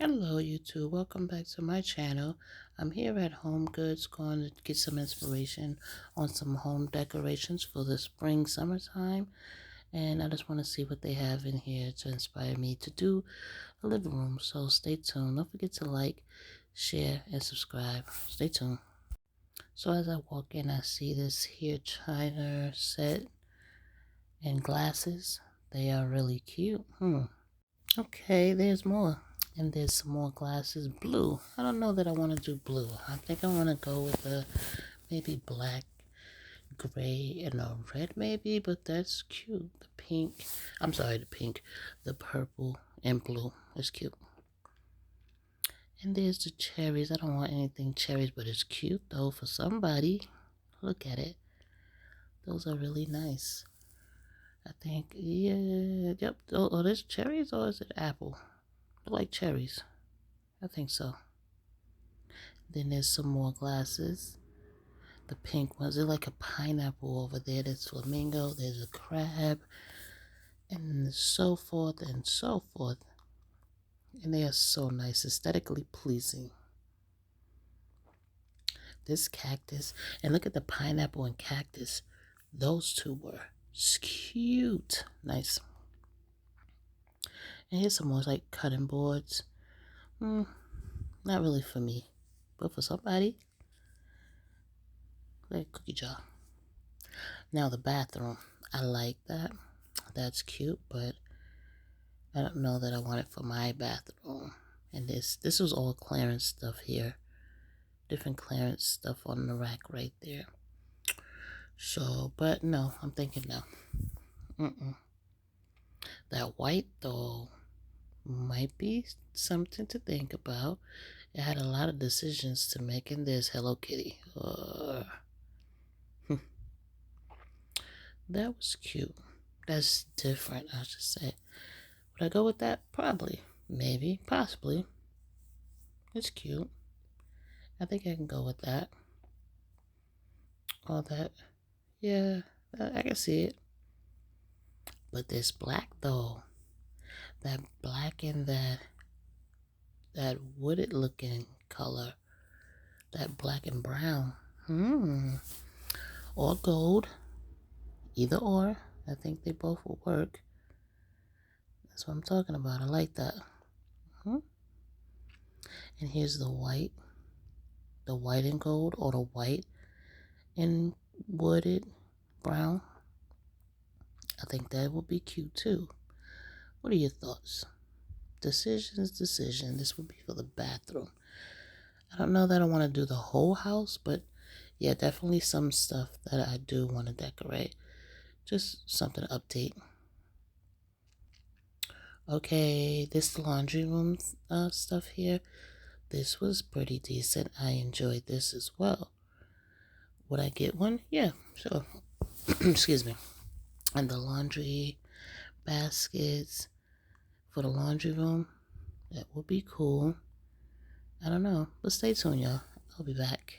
Hello YouTube, welcome back to my channel. I'm here at Home Goods going to get some inspiration on some home decorations for the spring summertime, and I just want to see what they have in here to inspire me to do a living room. So stay tuned. Don't forget to like, share, and subscribe. Stay tuned. So as I walk in, I see this here china set and glasses. They are really cute. Okay, there's more. And there's some more glasses. Blue. I don't know that I want to do blue. I think I want to go with a maybe black, gray, and a red maybe. But that's cute. The pink. I'm sorry, the pink. The purple and blue is cute. And there's the cherries. I don't want anything cherries, but it's cute though for somebody. Look at it. Those are really nice. I think, yeah, yep. Oh, there's cherries or is it apple? I like cherries. I think so. Then there's some more glasses. The pink ones. They're like a pineapple over there. There's flamingo. There's a crab. And so forth and so forth. And they are so nice. Aesthetically pleasing. This cactus. And look at the pineapple and cactus. Those two were cute. Nice. And here's some more like cutting boards. Not really for me. But for somebody. Like cookie jar. Now the bathroom. I like that. That's cute, but I don't know that I want it for my bathroom. And this was all clearance stuff here. Different clearance stuff on the rack right there. So, but no, I'm thinking no. That white though might be something to think about. It had a lot of decisions to make, and there's Hello Kitty. That was cute. That's different, I should say. Would I go with that? Probably. Maybe. Possibly. It's cute. I think I can go with that. All that. Yeah, I can see it. But this black though. That black and that wooded looking color. That black and brown. Or gold. Either or. I think they both will work. That's what I'm talking about. I like that. And here's the white. The white and gold, or the white and wooded brown. I think that would be cute too. What are your thoughts? Decision. This would be for the bathroom. I don't know that I want to do the whole house, but yeah, definitely some stuff that I do want to decorate. Just something to update. Okay, this laundry room stuff here. This was pretty decent. I enjoyed this as well. Would I get one? Yeah, sure. Excuse me. And the laundry baskets for the laundry room, that would be cool. I don't know, but stay tuned, y'all. I'll be back.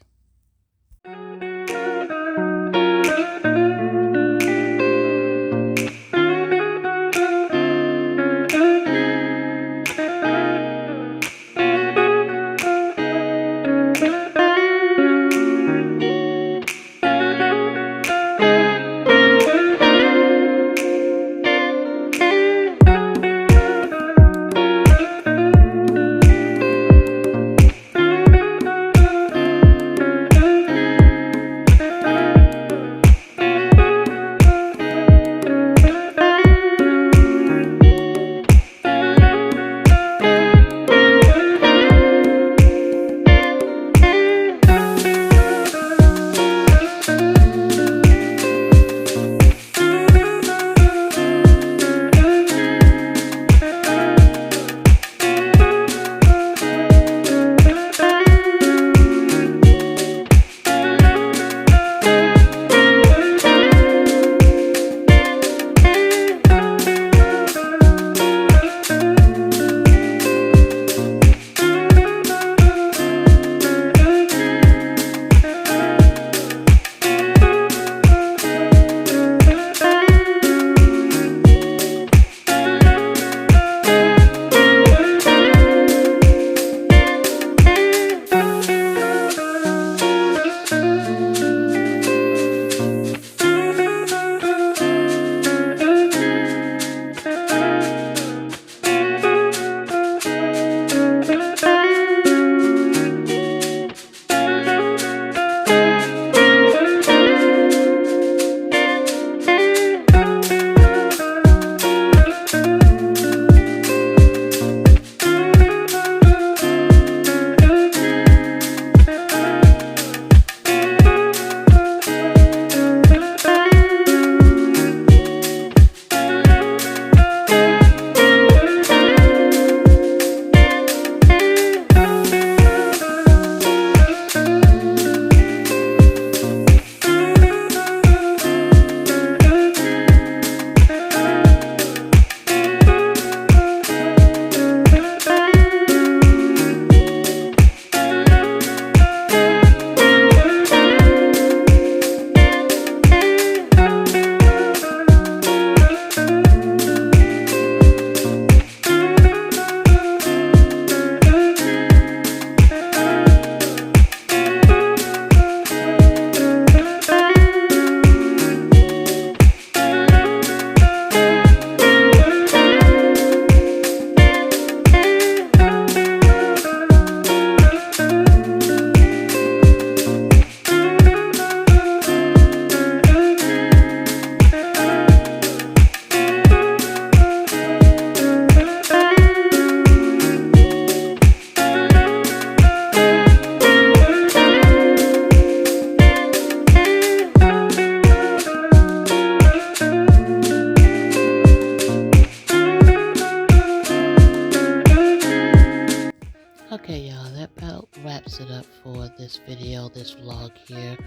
Okay, y'all, that about wraps it up for this video, this vlog here.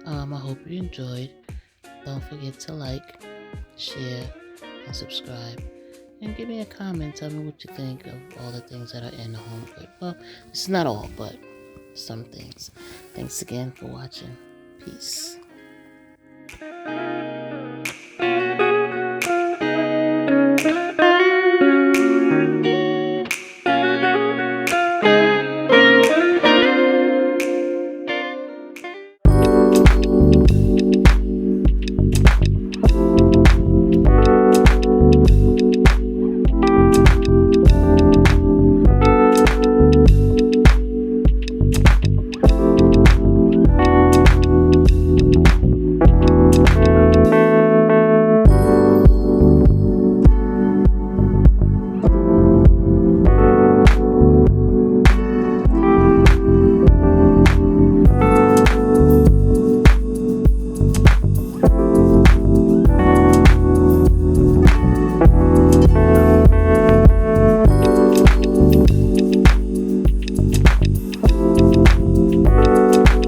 I hope you enjoyed. Don't forget to like, share, and subscribe. And give me a comment. Tell me what you think of all the things that are in the home good. Well, it's not all, but some things. Thanks again for watching. Peace.